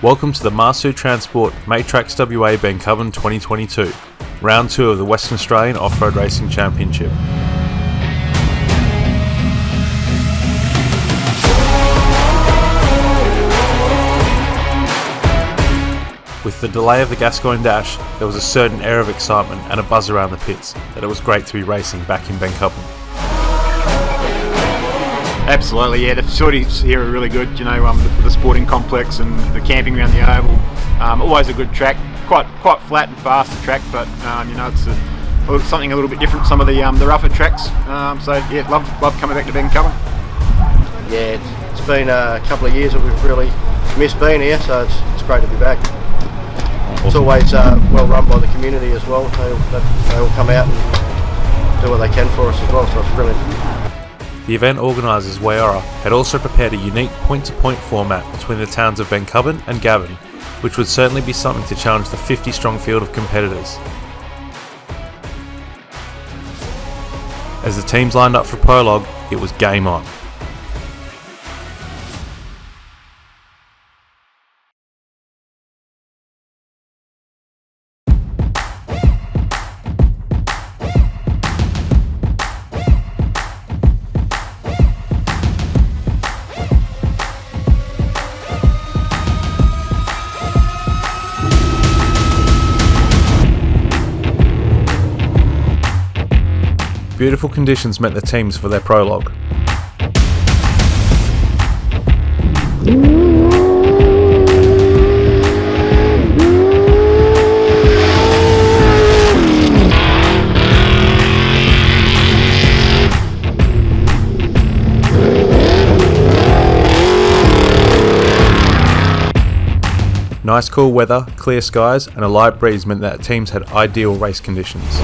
Welcome to the Marsue Transport Tracks WA Bencubbin 2022, Round 2 of the Western Australian Off-Road Racing Championship. With the delay of the Gascoyne Dash, there was a certain air of excitement and a buzz around the pits that it was great to be racing back in Bencubbin. Absolutely, yeah. The facilities here are really good. You know, the sporting complex and the camping around the oval. Always a good track. Quite flat and fast the track, but you know, it's something a little bit different. Some of the rougher tracks. So yeah, love coming back to Bencubbin. Yeah, it's been a couple of years that we've really missed being here, so it's great to be back. It's always well run by the community as well. They all come out and do what they can for us as well, so it's brilliant. The event organisers WAORRA had also prepared a unique point-to-point format between the towns of Bencubbin and Gavin, which would certainly be something to challenge the 50-strong field of competitors. As the teams lined up for prologue, it was game on. Beautiful conditions met the teams for their prologue. Nice cool weather, clear skies and a light breeze meant that teams had ideal race conditions.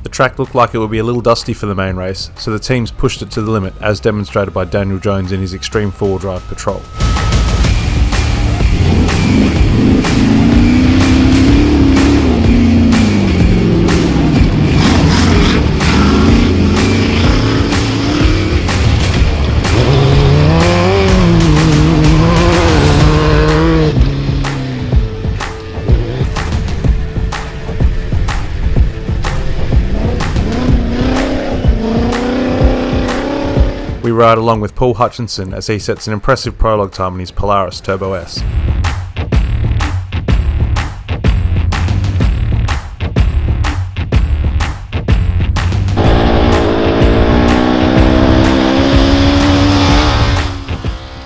The track looked like it would be a little dusty for the main race, so the teams pushed it to the limit as demonstrated by Daniel Jones in his extreme four-wheel drive patrol. We ride along with Paul Hutchinson as he sets an impressive prologue time on his Polaris Turbo S.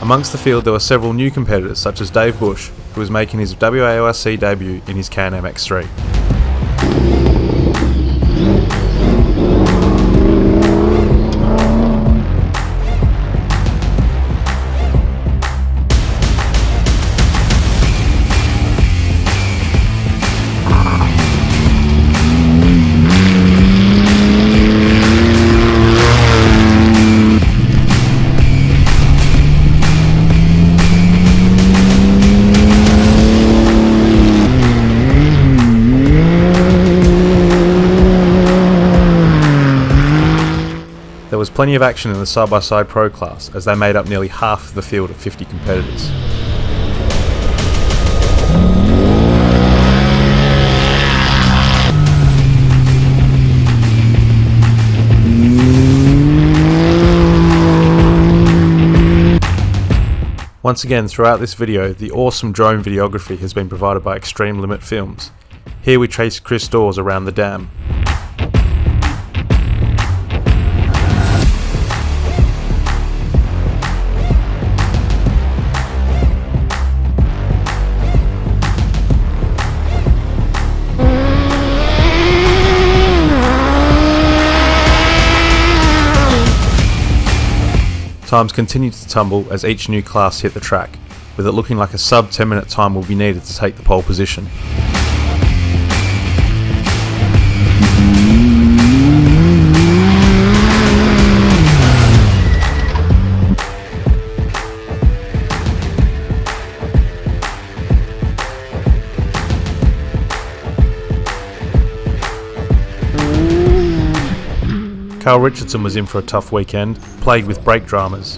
Amongst the field there were several new competitors such as Dave Bush, who was making his WAORC debut in his Can-Am X3. There was plenty of action in the side-by-side pro class as they made up nearly half of the field of 50 competitors. Once again, throughout this video, the awesome drone videography has been provided by Extreme Limit Films. Here we trace Chris Dawes around the dam. Times continued to tumble as each new class hit the track, with it looking like a sub 10-minute time will be needed to take the pole position. Carl Richardson was in for a tough weekend, plagued with brake dramas.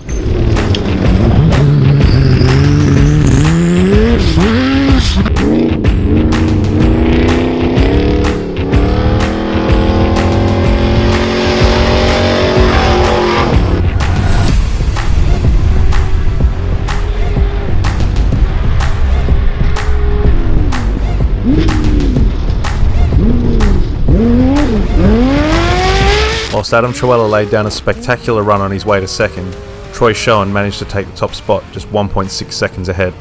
Whilst Adam Trewella laid down a spectacular run on his way to second, Troy Schoen managed to take the top spot just 1.6 seconds ahead.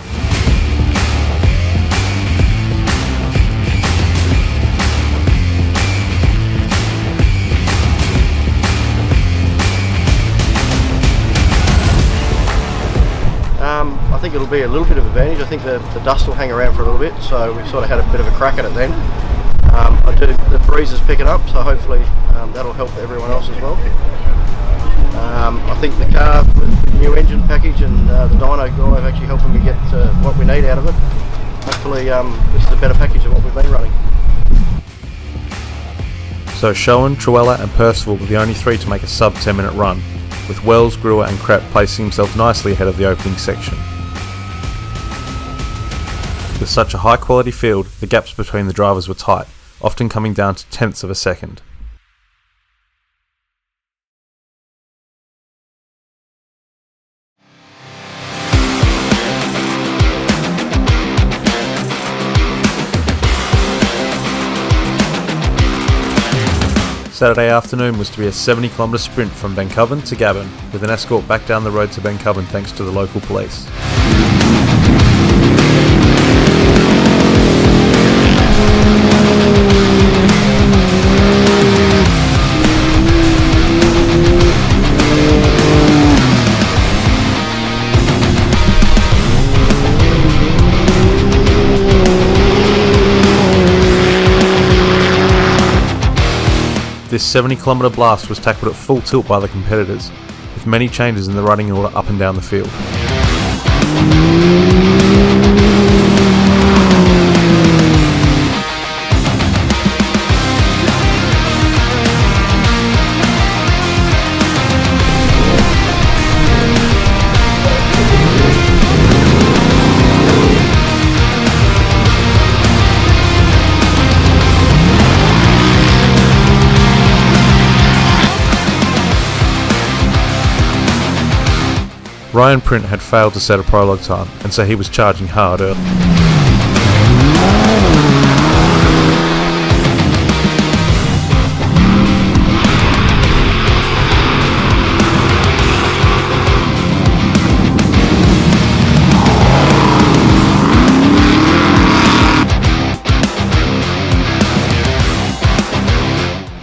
I think it'll be a little bit of advantage. I think the dust will hang around for a little bit, so we've sort of had a bit of a crack at it then. The breeze is picking up, so hopefully that'll help everyone else as well. I think the car with the new engine package and the dyno drive actually helping me get what we need out of it. Hopefully this is a better package than what we've been running. So Schoen, Trewella and Percival were the only three to make a sub 10-minute run, with Wells, Brewer and Krepp placing themselves nicely ahead of the opening section. With such a high quality field, the gaps between the drivers were tight, often coming down to tenths of a second. Saturday afternoon was to be a 70km sprint from Bencubbin to Gavin, with an escort back down the road to Bencubbin thanks to the local police. This 70km blast was tackled at full tilt by the competitors, with many changes in the running order up and down the field. Ryan Print had failed to set a prologue time, and so he was charging hard early.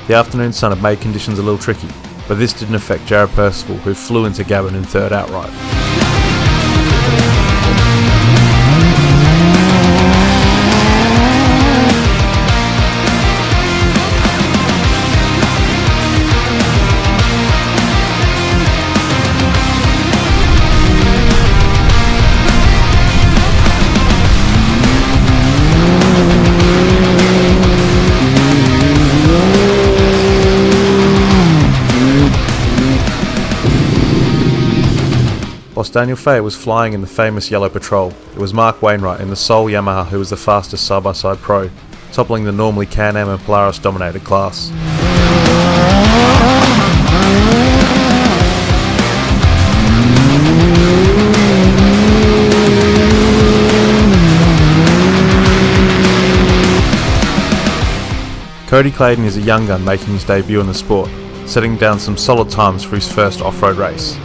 The afternoon sun had made conditions a little tricky, but this didn't affect Jared Percival, who flew into Gavin in third outright. Whilst Daniel Fay was flying in the famous Yellow Patrol, it was Mark Wainwright in the sole Yamaha who was the fastest side-by-side pro, toppling the normally Can-Am and Polaris dominated class. Cody Clayton is a young gun making his debut in the sport, setting down some solid times for his first off-road race.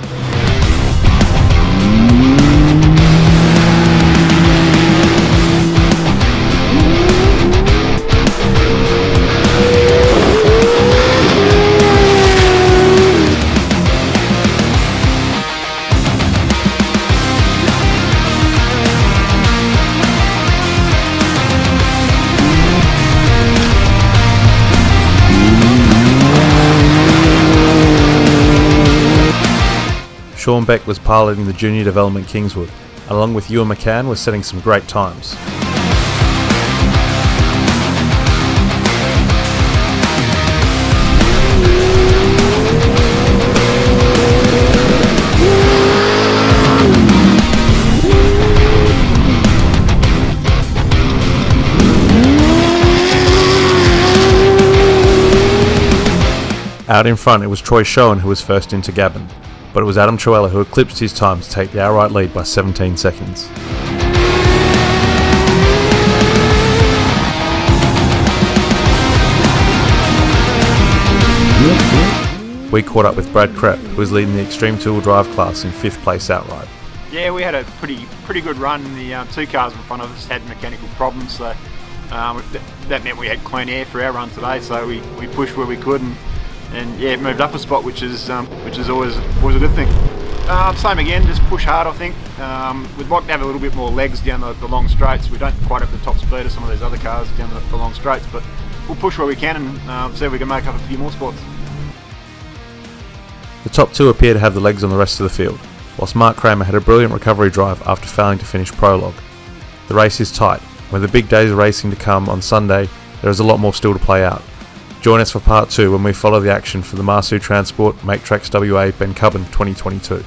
Sean Beck was piloting the junior development Kingswood, along with Ewan McCann was setting some great times. Out in front, it was Troy Schoen who was first into Gavin, but it was Adam Truella who eclipsed his time to take the outright lead by 17 seconds. We caught up with Brad Krepp, who was leading the Extreme Two-Wheel Drive class in 5th place outright. Yeah, we had a pretty good run. The two cars in front of us had mechanical problems, so that meant we had clean air for our run today. So we pushed where we could and yeah, moved up a spot, which is always a good thing. Same again, just push hard. I think we'd like to have a little bit more legs down the long straights. We don't quite have the top speed of some of these other cars down the long straights, but we'll push where we can and see if we can make up a few more spots. The top two appear to have the legs on the rest of the field, whilst Mark Kramer had a brilliant recovery drive after failing to finish prologue. The race is tight. With the big days of racing to come on Sunday, there is a lot more still to play out. Join us for part 2 when we follow the action for the Marsue Transport Tracks WA Bencubbin 2022.